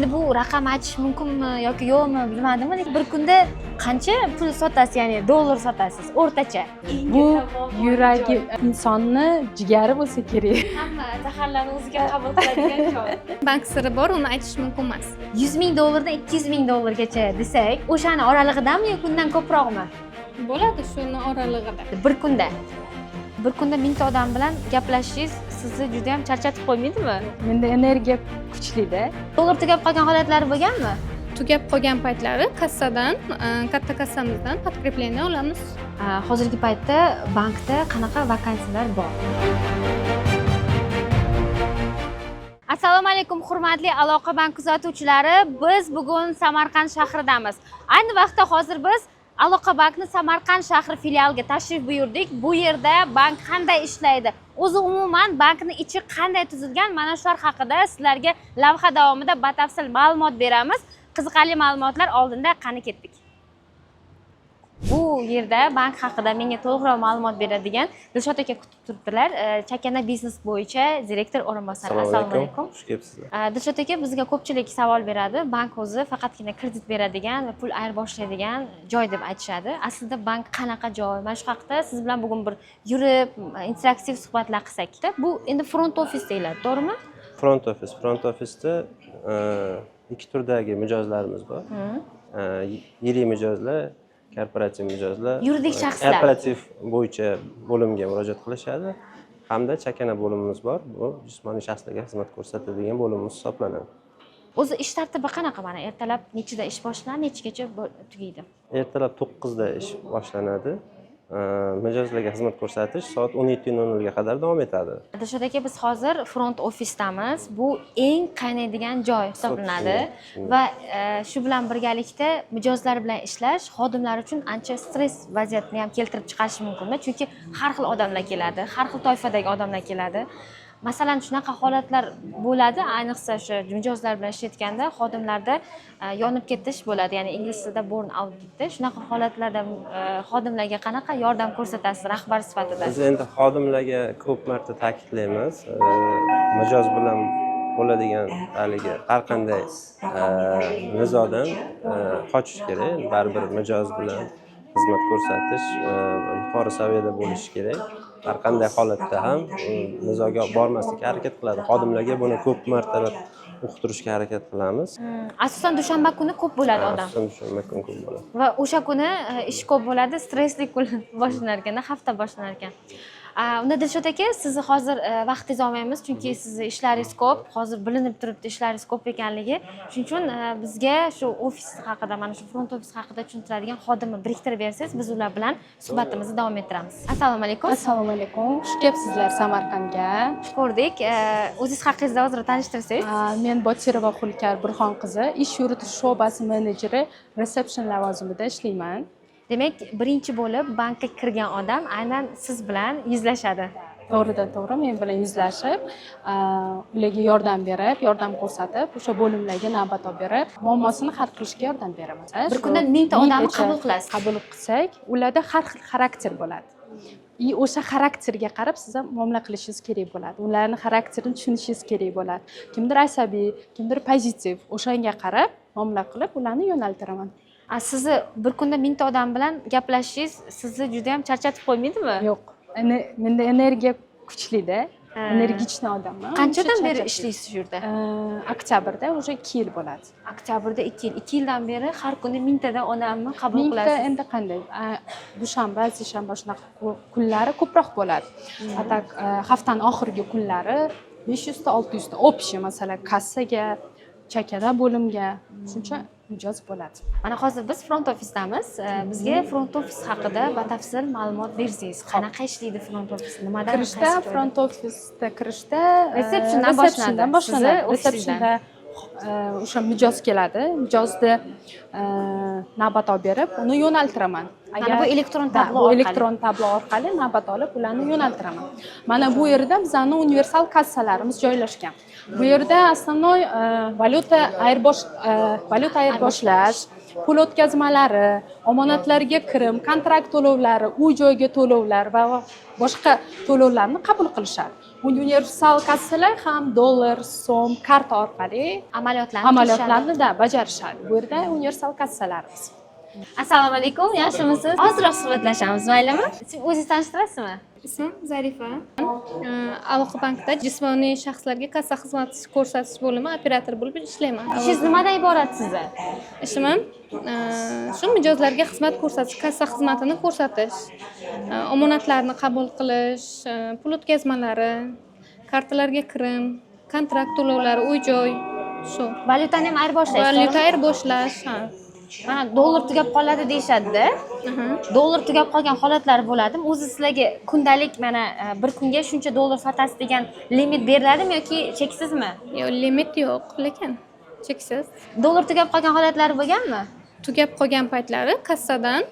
Endi bu raqam aytish mumkinmi yoki yo'qmi bilmadim. Bir kunda qancha pul sotasiz, ya'ni dollar sotasiz o'rtacha? Bu yuragi insonni jigari bo'lsa kerak. Hamma zaharlarni o'ziga qabul qiladigan joy. Bank siri bor, uni aytish mumkin emas. 100 ming dollardan 200 ming dollargacha desak, o'shani oralig'idanmi yoki undan ko'proqmi? Bo'ladi shuni oralig'ida. Bir kunda mingta odam bilan gaplashishingiz sizni juda ham charchatib qo'ymaydimi? Menda energiya kuchli-da. Dollar tugab qolgan holatlari bo'lganmi? Tugab qolgan paytlari kassadan, katta kassamizdan podkreplение olamiz. Hozirgi paytda bankda qanaqa vakansiyalar bor? Assalomu alaykum hurmatli Aloqa bank kuzatuvchilari. Biz bugun Samarqand shahridamiz. Ayni vaqtda hozir biz Aloqa bankni Samarqand shahri filialiga tashrif buyurdik. Bu yerda bank qanday ishlaydi? O'zi umuman bankning ichi qanday tuzilgan? Mana shular haqida sizlarga lavha davomida batafsil ma'lumot beramiz. Qiziqarli ma'lumotlar oldinda qani ketdik. Bu yerda bank haqida menga to'liqroq ma'lumot beradigan Dilshod aka kutib turibdilar. Chakana biznes bo'yicha direktor o'rinbosari. Assalomu alaykum. Xush kelibsizlar. Dilshod aka bizga ko'pchilik savol beradi. Bank o'zi faqatgina kredit beradigan va pul ayirboshlaadigan joy deb aytishadi. Aslida bank qanaqa joy? Mana shu haqida siz bilan bugun bir yurib, interaktiv suhbatlar qilsak. Bu endi front office deyiladi, to'g'rimi? Front office'da ikki turdagi mijozlarimiz bor. Yirik mijozlar, korporativ mijozlar, Yuridik shaxslar. korporativ bo'yicha bo'limga murojaat qilishadi. Hamda chakana bo'limimiz bor. Bu jismoniy shaxslarga xizmat ko'rsatadigan bo'limimiz hisoblanadi. O'zi ish tartibi qanaqa? Mana ertalab nechida ish boshlanadi, nechgacha tugaydi? Ertalab 9 da ish boshlanadi. Mijozlarga xizmat ko'rsatish soat 17:00 ga qadar davom etadi. Dilshod aka, biz hozir front ofisdamiz. Bu eng qaynaydigan joy hisoblanadi va shu bilan birgalikda mijozlar bilan ishlash xodimlar uchun ancha stress vaziyatni ham keltirib chiqarishi mumkin. Chunki har xil odamlar keladi, har xil toifadagi odamlar keladi. Masalan, shunaqa holatlar bo'ladi, ayniqsa o'sha mijozlar bilan ishlayotganda xodimlarda yonib ketish bo'ladi, ya'ni ingliz tilida burn out deydi. Shunaqa holatlarda xodimlarga qanaqa yordam ko'rsatasiz rahbar sifatida? Biz endi xodimlarga ko'p marta ta'kidlaymiz, mijoz bilan bo'ladigan haligi har qanday nizodan qochish kerak. Baribir mijoz bilan xizmat ko'rsatish yuqori saviyada bo'lishi kerak. Har qanday holatda ham nizoga bormaslikka harakat qiladi. Xodimlarga buni ko'p marta uqtirishga harakat qilamiz. Asosan dushanba kuni ko'p bo'ladi odam. Asosan dushanba kuni ko'p bo'ladi. Va o'sha kuni ish ko'p bo'ladi, stressli kun boshlanar ekan, hafta boshlanar ekan. Unda Dilshod aka, sizni hozir vaqtingizni olmaymiz, chunki sizni ishlaringiz ko'p. Hozir bilinib turibdi ishlaringiz ko'p ekanligi. Shuning uchun bizga shu ofis haqida, mana shu front ofis haqida tushuntiradigan xodimni biriktirib bersangiz, biz ular bilan suhbatimizni davom ettiramiz. Assalomu alaykum. Assalomu alaykum. Xush kelibsizlar Samarqandga. Xush ko'rdik. O'zingiz haqingizda hozir tanishtirsangiz. Men Botirova Xulkar Burxon qizi, ish yuritish sho'basi menejeri, reseption lavozimida ishlayman. Demak, birinchi bo'lib bankka kirgan odam aynan siz bilan yuzlashadi. To'g'ridan to'g'ri men bilan yuzlashib, ularga yordam berib, yordam ko'rsatib, o'sha bo'limlarga navbat olib berib, muammosini hal qilishga yordam beraman. Bir kunda mingta odamni qabul qilasiz. Qabul qilsak, ularda har xil xarakter bo'ladi. O'sha xarakterga qarab siz ham muomala qilishingiz kerak bo'ladi. Ularning xarakterini tushunishingiz kerak bo'ladi. Kimdir asabiy, kimdir pozitiv. O'shanga qarab muomala qilib, ularni yo'naltiraman. Sizni bir kunda mingta odam bilan gaplashishingiz sizni juda ham charchatib qo'ymaydimi? Yo'q. Menda energiya kuchli-da. Energichni odamman. Qanchadan beri ishlaysiz shu yerda? Oktyabrda уже 2 yil bo'ladi. Oktyabrda 2 yil. 2 yildan beri har kuni mingtadan odamni qabul qilasiz. Mingta endi qanday? Dushanba, seshanba shunaqa kunlari ko'proq bo'ladi. Atak haftaning oxirgi kunlari 500 ta 600 ta общий, masalan, kassaga, chakana bo'limga shuncha mijoz bo'ladi. Mana hozir biz front ofisdamiz. Bizga front ofis haqida batafsil ma'lumot bersangiz, qanaqa ishlaydi front ofis, nimadan kirishda, front ofisda kirishda resepsiyondan boshlanadi. Resepsiyonda o'sha mijoz keladi. Mijozni navbat olib berib, uni yo'naltiraman. Mana bu elektron tablo orqali. Bu elektron tablo orqali navbat olib, ularni yo'naltiraman. Mana bu yerda bizning universal kassalarimiz joylashgan. Bu yerda основной valyuta ayirboshlash, pul o'tkazmalari, omonatlarga kirim, kontrakt to'lovlari, uy joyga to'lovlar va boshqa to'lovlarni qabul qilishadi. universal kassalar ham dollar, so'm, karta orqali amaliyotlarni bajarishadi. Bu yerda universal kassalarimiz. Assalomu alaykum, yaxshimisiz? Ozroq suhbatlashamiz, maylimi? Siz o'zingizni tanishtirasizmi? Ismim Zarifa. Aloqa bankda jismoniy shaxslarga kassa xizmati ko'rsatish bo'limi operator bo'lib ishlayman. Ishingiz nimadan iborat sizni? Ishim shu mijozlarga xizmat ko'rsatish, kassa xizmatini ko'rsatish, omonatlarni qabul qilish, pul o'tkazmalari, kartalarga kirim, kontrakt to'lovlari, uy-joy, shu. Valyutani ham ayirboshlash. Valyuta ayirboshlash, ha. Mana dollar tugab qoladi deyshadi-da. Dollar tugab qolgan holatlar bo'ladimi? O'zi sizlarga kundalik mana bir kunga shuncha dollar sotasiz degan limit beriladimi yoki cheksizmi? Yo'q, limit yo'q, lekin cheksiz. Dollar tugab qolgan holatlari bo'lganmi? Tugab qolgan paytlari kassadan,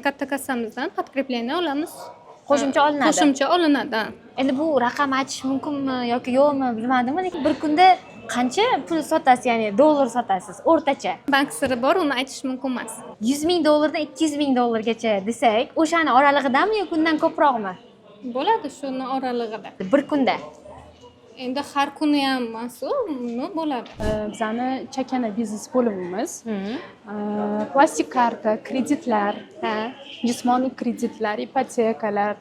katta kassamizdan podkreplение olamiz. Qo'shimcha olinadi. Qo'shimcha olinadi. Endi bu raqam aytish mumkinmi yoki yo'qmi bilmadim, lekin bir kunda qancha pul sotasiz, ya'ni dollar sotasiz o'rtacha? Bank siri bor, uni aytish mumkin emas. 100 ming dollardan 200 ming dollargacha desak, o'shani oralig'idami yoki undan ko'proqmi? Bo'ladi shuni oralig'ida. Bir kunda. Endi har kuni ham emas-u, bo'ladi. Bizani chakana biznes bo'limimiz plastik karta, kreditlar, jismoniy kreditlar, ipotekalar,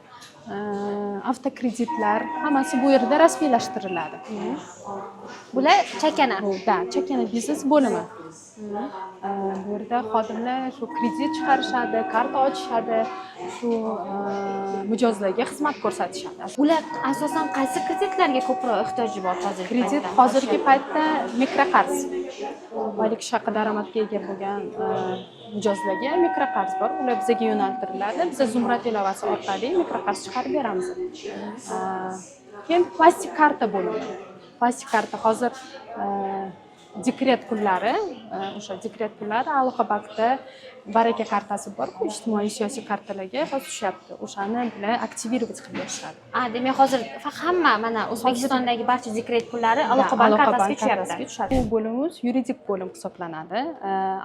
avtokreditlar hammasi bu yerda rasmiylashtiriladi. Bular chakana. Da, chakana biznes bo'limi. Bu yerda xodimlar shu kredit chiqarishadi, karta ochishadi, shu mijozlarga xizmat ko'rsatishadi. Ular asosan qaysi kreditlarga ko'proq ehtiyoji bor hozirgi Kredit paytda? hozirgi paytda mikroqarz. Oylik haqi daromadga ega bo'lgan mijozlarga mikroqarz bor. Ular bizga yo'naltiriladi. Biz Zumrad ilovasi orqali mikroqarz chiqarib beramiz. Keyin plastik karta bo'ladi. Plastik karta hozir dekret pullari, o'sha dekret pullari aloqa bankda baraka kartasi bor-ku, ijtimoiy siyosiy kartalarga hozir tushyapti. O'shani bilan aktivirovat qilib berishadi. Demak hozir hamma mana O'zbekistondagi barcha dekret pullari aloqa bank kartasiga tushyapti. Bu bo'limimiz yuridik bo'lim hisoblanadi.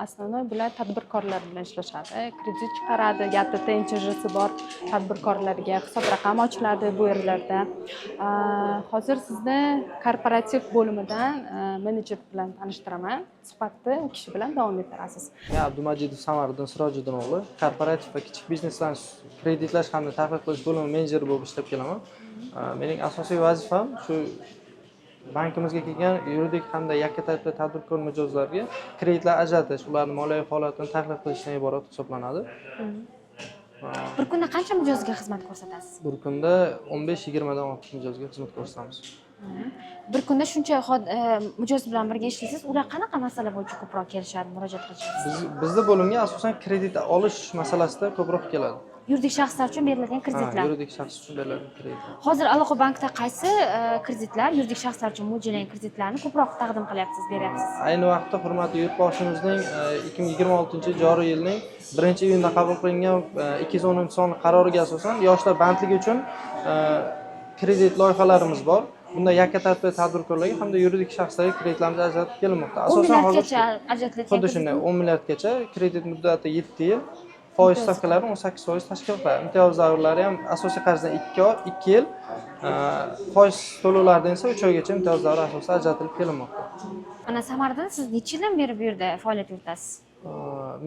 Asnonoy bular tadbirkorlar bilan ishlashadi. Kredit chiqaradi, YTT NCJsi bor tadbirkorlarga hisob raqam ochiladi bu yerlarda. Hozir sizni korporativ bo'limidan menejer bilan tanishtiraman. Suhbatni u kishi bilan davom ettirasiz. Men Abdumajidov Samariddin Sirojiddin o'g'li, korporativ va kichik bizneslarni kreditlash hamda tahlil qilish bo'limi menejeri bo'lib ishlab kelaman. Mening asosiy vazifam shu bankimizga kelgan yuridik hamda yakka tartibli tadbirkor mijozlarga kreditlar ajratish, ularning moliyaviy holatini tahlil qilishdan iborat hisoblanadi. Bir kunda qancha mijozga xizmat ko'rsatasiz? Bir kunda 15-20 dan ortiq mijozga xizmat ko'rsatamiz. Bir kunda shuncha mijoz bilan birga ishlaysiz, ular qanaqa masala bo'yicha ko'proq kelishadi, murojaat qilishadi? Bizda bo'limga asosan kredit olish masalasida ko'proq keladi. Yuridik shaxslar uchun beriladigan kreditlar. Yuridik shaxs uchun beriladigan kreditlar. Hozir Aloqa bankda qaysi kreditlar, yuridik shaxslar uchun mo'ljallangan kreditlarni ko'proq taqdim qilyapsiz, beryapsiz? Ayni vaqtda hurmatli yurtboshimizning 2026 yilning 1-iyunda qabul qilingan 210-sonli qaroriga asosan yoshlar bandligi uchun kredit loyihalarimiz bor. Bunda yakka tartibli tadbirkorlarga hamda yuridik shaxslarga kreditlarimiz ajratib kelinmoqda. Asosan hozir ajratilgan xuddi shunday 10 milliardgacha kredit muddati 7 yil, foiz stavkalari 18% tashkil qiladi. Imtiyoz davrlari ham asosiy qarzdan 2 yil, foiz to'lovlaridan esa 3 oygacha imtiyoz davri asosida ajratilib kelinmoqda. Ana Samarada siz necha yildan beri bu yerda faoliyat yuritasiz?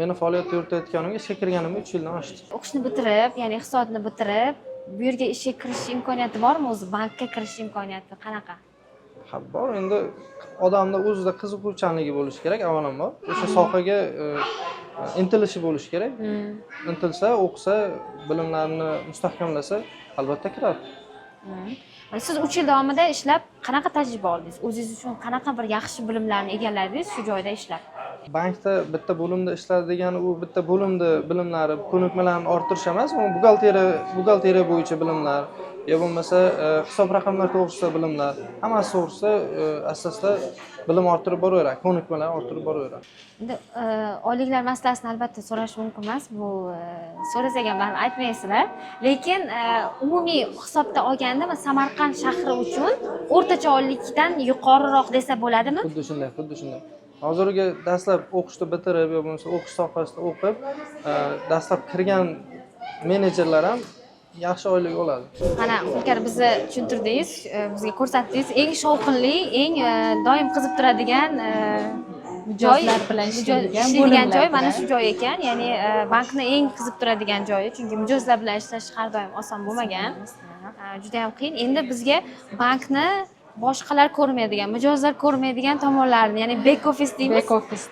Meni faoliyat yuritayotganimga ishga kirganimga 3 yildan oshdi. O'qishni bitirib, ya'ni iqtisodni bitirib, bu yerga ishga kirish imkoniyati bormi o'zi? Bankka kirish imkoniyati qanaqa? Ha, bor. Endi odamda o'zida qiziquvchanligi bo'lishi kerak, avvalambor. O'sha sohaga intilishi bo'lishi kerak. Intilsa, o'qisa, bilimlarini mustahkamlasa, albatta kiradi. Siz 3 yil davomida ishlab qanaqa tajriba oldingiz? O'zingiz uchun qanaqa bir yaxshi bilimlarni egalladingiz shu joyda ishlab? Bankda bitta bo'limda ishladi degani u bitta bo'limda bilimlari, ko'nikmalarini orttirish emas, u buxgalteriya bo'yicha bilimlar, yo bo'lmasa hisob raqamlar to'g'risida bilimlar, hammasi to'g'risida asosda bilim orttirib boraveradi, ko'nikmalar orttirib boraveradi. Endi oyliklar masalasini albatta so'rash mumkin emas, bu so'rasak ham baribir aytmaysizlar. Lekin umumiy hisobda olganda Samarqand shahri uchun o'rtacha oylikdan yuqoriroq desa bo'ladimi? Xuddi shunday. Hozirgi dastlab o'qishni bitirib yo bo'lmasa o'qish sohasida o'qib, dastlab kirgan menejerlar ham yaxshi oylik oladi. Mana Ulkar bizni tushuntirdingiz, bizga ko'rsatdingiz. Eng shovqinli, eng doim qizib turadigan mijozlar bilan ishlaydigan joy mana shu joy ekan. Ya'ni bankni eng qizib turadigan joyi, chunki mijozlar bilan ishlash har doim oson bo'lmagan. Juda ham qiyin. Endi bizga bankni boshqalar ko'rmaydigan, mijozlar ko'rmaydigan tomonlarini, ya'ni back office deymiz.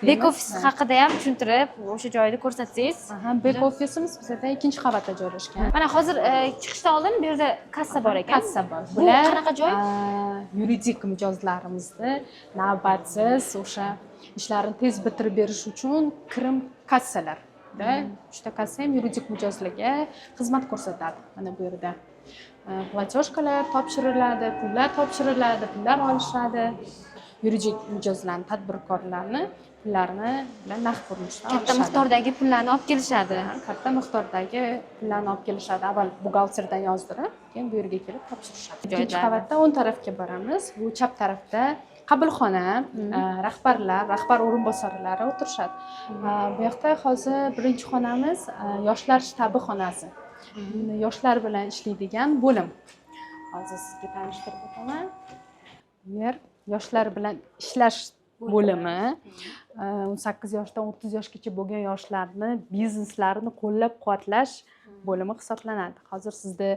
Back office haqida ham tushuntirib, o'sha joyni ko'rsatsangiz. Back officeimiz bizda 2-qavatda joylashgan. Mana hozir chiqishdan oldin bu yerda kassa bor ekan. Kassa bor. Bu qanaqa joy? Yuridik mijozlarimizni navbatsiz o'sha ishlarini tez bitirib berish uchun kirim kassalarda 3 ta kassa ham yuridik mijozlarga xizmat ko'rsatadi. Mana bu yerda platyoshkalar topshiriladi, pullar topshiriladi, pullar olishadi. Yuridik mijozlarni, tadbirkorlarni pullarini bilan naqd ko'rinishda olishadi. Katta miqdordagi pullarni olib kelishadi. Katta miqdordagi pullarni olib kelishadi. Avval buxgalterdan yozdirib, keyin bu yerga kelib topshirishadi. Ikkinchi qavatda o'ng tarafga boramiz. Bu chap tarafda qabulxona, rahbarlar, rahbar o'rinbosarlari o'tirishadi. Bu yoqda hozir birinchi xonamiz yoshlar shtabi xonasi. Yoshlar bilan ishlaydigan bo'lim. Hozir sizga tanishtirib o'taman. Bu yer yoshlar bilan ishlash bo'limi. 18 yoshdan 30 yoshgacha bo'lgan yoshlarni bizneslarini qo'llab-quvvatlash bo'limi hisoblanadi. Hozir sizda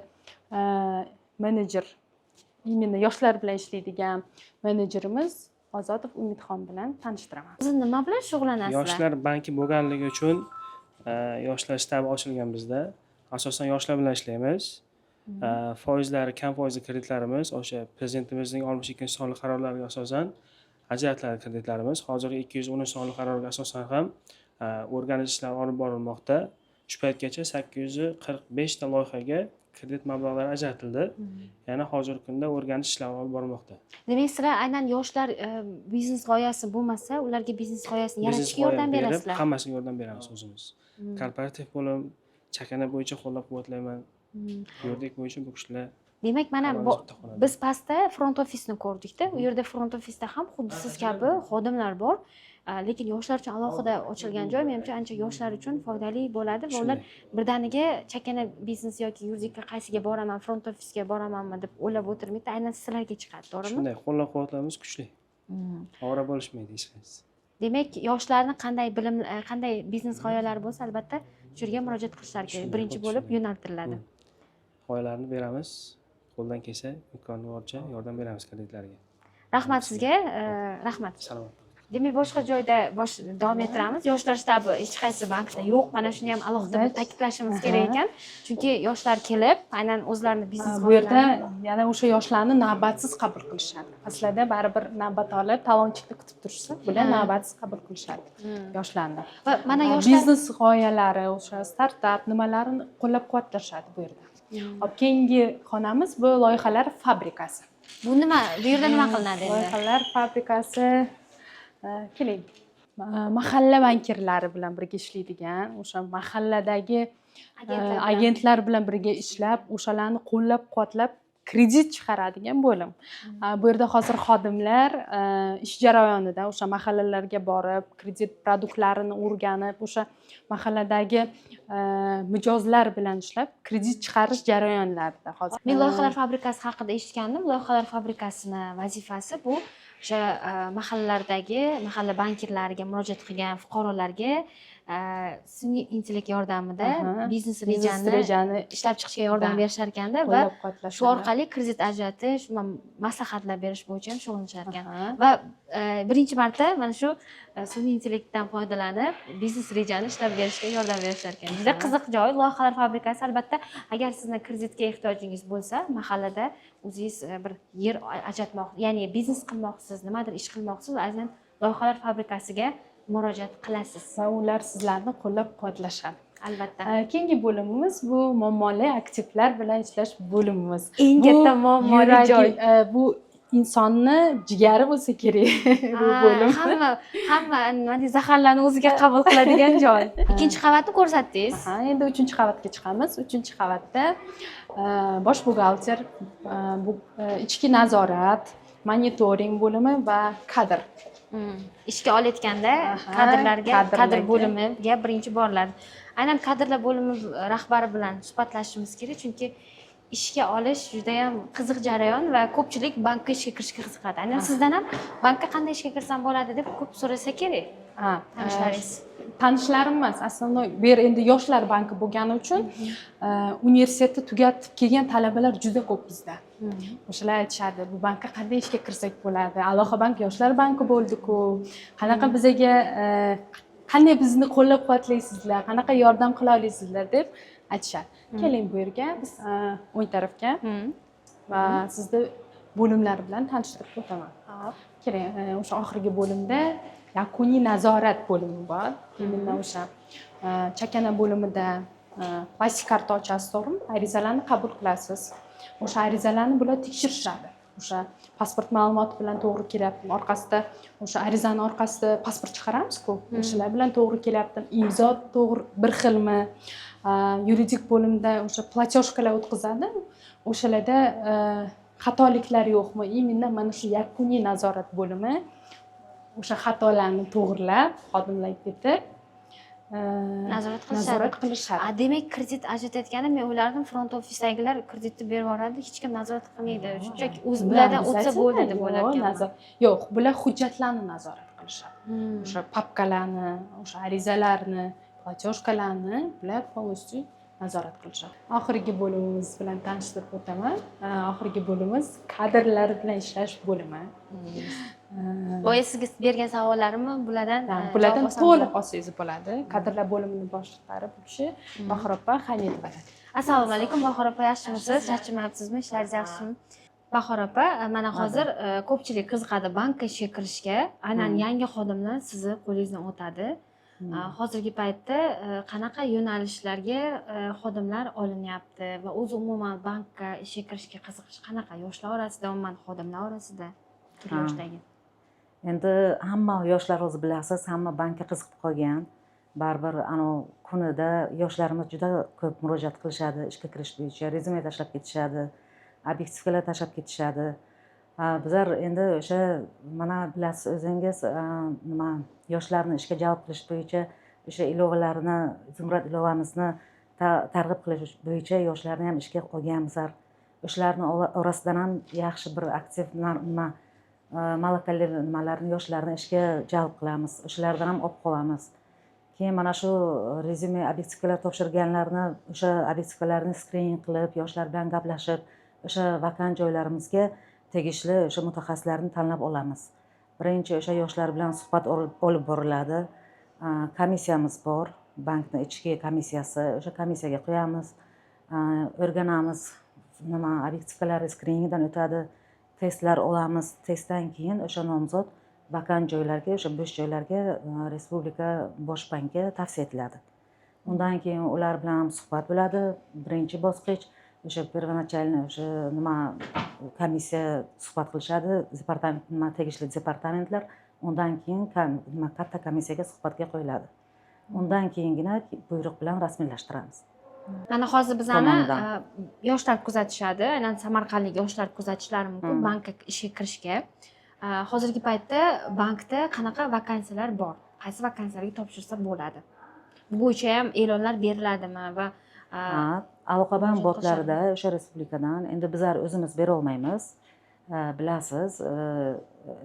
menejer, именно yoshlar bilan ishlaydigan menejerimiz Ozodov Umidxon bilan tanishtiraman. Siz nima bilan shug'ullanasizlar? Yoshlar banki bo'lganligi uchun yoshlar shtabi ochilgan bizda. Asosan yoshlar bilan ishlaymiz. Foizlari kam foizli kreditlarimiz o'sha prezidentimizning 62-sonli qarorlariga asosan ajratiladi kreditlarimiz. Hozirgi 210 sonli qarorga asosan ham o'rganish ishlari olib borilmoqda. Shu paytgacha 845 ta loyihaga kredit mablag'lari ajratildi. Yana hozirgi kunda o'rganish ishlari olib borilmoqda. Demak, sizlar aynan yoshlar biznes g'oyasi bo'lmasa, ularga biznes g'oyasini yaratishga yordam berasizlar. Hammasiga yordam beramiz o'zimiz. Korporativ bo'lim, chakana bo'yicha qo'llab-quvvatlayman. Yuridik bo'yicha bu kishilar. Demak, mana biz pastda front ofisni ko'rdik-da. U yerda front ofisda ham xuddi siz kabi xodimlar bor. Lekin yoshlar uchun alohida ochilgan joy menimcha ancha yoshlar uchun foydali bo'ladi va ular birdaniga chakana biznes yoki yuridikka qaysiga boraman, front ofisga boramanmi deb o'ylab o'tirmaydi, aynan sizlarga chiqadi, to'g'rimi? Shunday, qo'llab-quvvatlarimiz kuchli. Ovora bo'lishmaydi hech qaysi. Demak, yoshlarni qanday biznes g'oyalari bo'lsa, albatta shu yerga murojaat qilishlari kerak. Birinchi bo'lib yo'naltiriladi. G'oyalarni beramiz, qo'ldan kelsa imkoni boricha yordam beramiz kreditlarga. Rahmat sizga, rahmat. Salomat. Demak, boshqa joyda davom ettiramiz. Yoshlar shtabi hech qaysi bankda yo'q. Mana shuni ham alohida ta'kidlashimiz kerak ekan. Chunki yoshlar kelib, aynan o'zlarini biznes bu yerda yana o'sha yoshlarni navbatsiz qabul qilishadi. Aslida baribir navbat olib, talonchilikda kutib turishsa, bular navbatsiz qabul qilishadi yoshlarni. Va mana yoshlar biznes g'oyalari, o'sha startap nimalarini qo'llab-quvvatlashadi bu yerda. Hop, keyingi xonamiz bu loyihalar fabrikasi. Bu nima? Bu yerda nima qilinadi endi? Loyihalar fabrikasi keling. Mahalla bankirlari bilan birga ishlaydigan, o'sha mahalladagi agentlar bilan birga ishlab, o'shalarni qo'llab-quvvatlab kredit chiqaradigan bo'lim. Bu yerda hozir xodimlar ish jarayonida o'sha mahallalarga borib, kredit produktlarini o'rganib, o'sha mahalladagi mijozlar bilan ishlab, kredit chiqarish jarayonlarida hozir. Men loyihalar fabrikasi haqida eshitgandim. Loyihalar fabrikasini vazifasi bu o'sha mahallalardagi mahalla bankirlariga murojaat qilgan fuqarolarga sun'iy intellekt yordamida biznes rejani ishlab chiqishga yordam berishar ekanda va shu orqali kredit ajratish, maslahatlar berish bo'yicha ham shug'ullanishar ekan. Va birinchi marta mana shu sun'iy intellektdan foydalanib biznes rejani ishlab berishga yordam berishar ekan. Juda qiziq joy. Loyihalar fabrikasi, albatta agar sizni kreditga ehtiyojingiz bo'lsa, mahallada o'zingiz bir yer ajratmoqchi, ya'ni biznes qilmoqchisiz, nimadir ish qilmoqchisiz, aynan loyihalar fabrikasiga murojaat qilasiz va ular sizlarni qo'llab-quvvatlashadi. Albatta. Keyingi bo'limimiz bu muammoli aktivlar bilan ishlash bo'limimiz. Eng katta muammoli joy. Bu insonni jigari bo'lsa kerak bu bo'lim. Hamma nima zaharlarni o'ziga qabul qiladigan joy. Ikkinchi qavatni ko'rsatdingiz. Endi 3-qavatga chiqamiz. 3-qavatda bosh buxgalter, ichki nazorat, monitoring bo'limi va kadr. Ishga olayotganda Aha, kadrlarga kadr kadrlarga. bo'limiga birinchi boriladi. Aynan kadrlar bo'limi rahbari bilan suhbatlashishimiz kerak, chunki ishga olish juda ham qiziq jarayon va ko'pchilik bankka ishga kirishga qiziqadi. Aynan sizdan ham bankka qanday ishga kirsam bo'ladi deb ko'p so'rasa kerak. Ha, Tanishlaringiz. tanishlarim emas, основной bu yer endi yoshlar banki bo'lgani uchun universitetni tugatib kelgan talabalar juda ko'p bizda. O'shalar aytishadi, bu bankka qanday ishga kirsak bo'ladi? Aloqa bank yoshlar banki bo'ldi-ku. Qanaqa bizaga qanday bizni qo'llab-quvvatlaysizlar, qanaqa yordam qila olasizlar deb aytishadi. Keling bu yerga, biz o'ng tarafga va sizni bo'limlar bilan tanishtirib o'taman. Keling, o'sha oxirgi bo'limda yakuniy nazorat bo'limi bor. Imенно o'sha chakana bo'limida plastik karta ochasiz, to'g'rimi? Arizalarni qabul qilasiz. O'sha arizalarni bular tekshirishadi. O'sha pasport ma'lumoti bilan to'g'ri kelyaptimi? Orqasida o'sha arizani orqasida pasport chiqaramiz-ku. O'shalar bilan to'g'ri kelyaptimi? Imzo to'g'ri bir xilmi? Yuridik bo'limda o'sha platyoshkalar o'tkazadi. O'shalarda xatoliklar yo'qmi? Именно mana shu yakuniy nazorat bo'limi o'sha xatolarni to'g'rilab, xodimlarga ketib Nazorat qilishadi. Demak, kredit ajratayotganda men o'ylardim front ofisdagilar kreditni berib yuboradi, hech kim nazorat qilmaydi. Shunchaki ulardan o'tsa bo'ldi deb o'ylardim. Yo'q, bular hujjatlarni nazorat qilishadi. O'sha papkalarni, o'sha arizalarni, platyoshkalarni bular полностью nazorat qilishadi. Oxirgi bo'limimiz bilan tanishtirib o'taman. Oxirgi bo'limimiz kadrlar bilan ishlash bo'limi. Boya sizga bergan savollarimni bulardan to'liq olsangiz bo'ladi. Kadrlar bo'limining boshliqlari bu kishi Bahor opa Hamidova. Assalomu alaykum Bahor opa, yaxshimisiz? Charchamayapsizmi? Ishlaringiz yaxshimi? Bahor opa, mana hozir ko'pchilik qiziqadi bankka ishga kirishga. Aynan yangi xodimlar sizni qo'lingizdan o'tadi. Hozirgi paytda qanaqa yo'nalishlarga xodimlar olinyapti va o'zi umuman bankka ishga kirishga qiziqish qanaqa? Yoshlar orasida, umuman xodimlar orasida, turli yoshdagi. Endi hamma yoshlar o'zi bilasiz, hamma bankka qiziqib qolgan. Baribir kunida yoshlarimiz juda ko'p murojaat qilishadi, ishga kirish bo'yicha rezyume tashlab ketishadi, obyektivlar tashlab ketishadi. Bizlar endi o'sha mana bilasiz o'zingiz nima yoshlarni ishga jalb qilish bo'yicha o'sha ilovalarni, Zumrad ilovamizni targ'ib qilish bo'yicha yoshlarni ham ishga olganmiz. O'shalarning orasidan ham yaxshi bir aktiv nima malakali nimalarni yoshlarni ishga jalb qilamiz, o'shalardan ham olib qolamiz. Keyin mana shu rezyume obyektivlar topshirganlarni o'sha obyektivlarni skrining qilib, yoshlar bilan gaplashib, o'sha vakant joylarimizga tegishli o'sha mutaxassislarni tanlab olamiz. Birinchi o'sha yoshlar bilan suhbat olib boriladi. Komissiyamiz bor, bankning ichki komissiyasi, o'sha komissiyaga qo'yamiz, o'rganamiz, nima obyektivlar skriningdan o'tadi. Testlar olamiz. Testdan keyin o'sha nomzod vakant joylarga, o'sha bo'sh joylarga respublika bosh banki tavsiya etiladi. Undan keyin ular bilan suhbat bo'ladi. Birinchi bosqich o'sha первоначальный o'sha nima komissiya suhbat qilishadi, departament tegishli departamentlar. Undan keyin katta komissiyaga suhbatga qo'yiladi. Undan keyingina buyruq bilan rasmiylashtiramiz. Mana hozir bizani yoshlar kuzatishadi, aynan samarqandlik yoshlar kuzatishlari mumkin bankka ishga kirishga. Hozirgi paytda bankda qanaqa vakansiyalar bor? Qaysi vakansiyalarga topshirsa bo'ladi? Bu bo'yicha ham e'lonlar beriladimi va aloqa bank botlarida o'sha respublikadan endi bizlar o'zimiz bera olmaymiz. Bilasiz,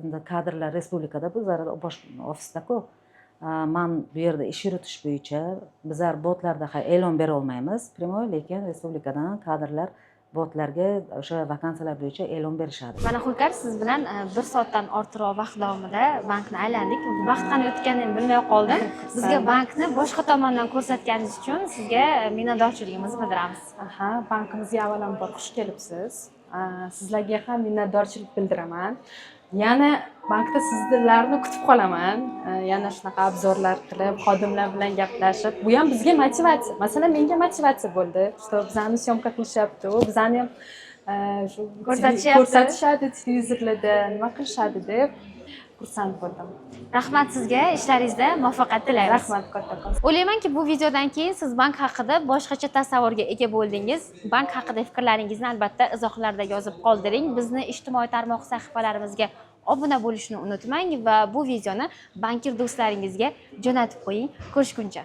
endi kadrlar respublikada bizlar bosh ofisda-ku. Men bu yerda ish yuritish bo'yicha bizlar botlarda e'lon bera olmaymiz, primoy, lekin respublikadan kadrlar botlarga o'sha vakansiyalar bo'yicha e'lon berishadi. Mana Xulkar, siz bilan 1 soatdan ortiqroq vaqt davomida bankni aylandik. Vaqt qanday o'tganini bilmay qoldim. Bizga bankni boshqa tomondan ko'rsatganingiz uchun sizga minnatdorchiligimizni bildiramiz. Bankimizga avvalambor xush kelibsiz. Sizlarga ham minnatdorchilik bildiraman. Yana bankda sizlarni kutib qolaman. Yana shunaqa obzorlar qilib, xodimlar bilan gaplashib, bu ham bizga motivatsiya. Masalan, menga motivatsiya bo'ldi. Что bizani syomka qilishyapti, bizani ham ko'rsatishadi televizorlarda, nima qilishadi deb. xursand bo'ldim. Rahmat sizga, ishlaringizda muvaffaqiyat tilaymiz. Rahmat kattakon. O'ylaymanki, bu videodan keyin siz bank haqida boshqacha tasavvurga ega bo'ldingiz. Bank haqida fikrlaringizni albatta izohlarda yozib qoldiring. Bizni ijtimoiy tarmoq sahifalarimizga obuna bo'lishni unutmang va bu videoni bankir do'stlaringizga jo'natib qo'ying. Ko'rishguncha.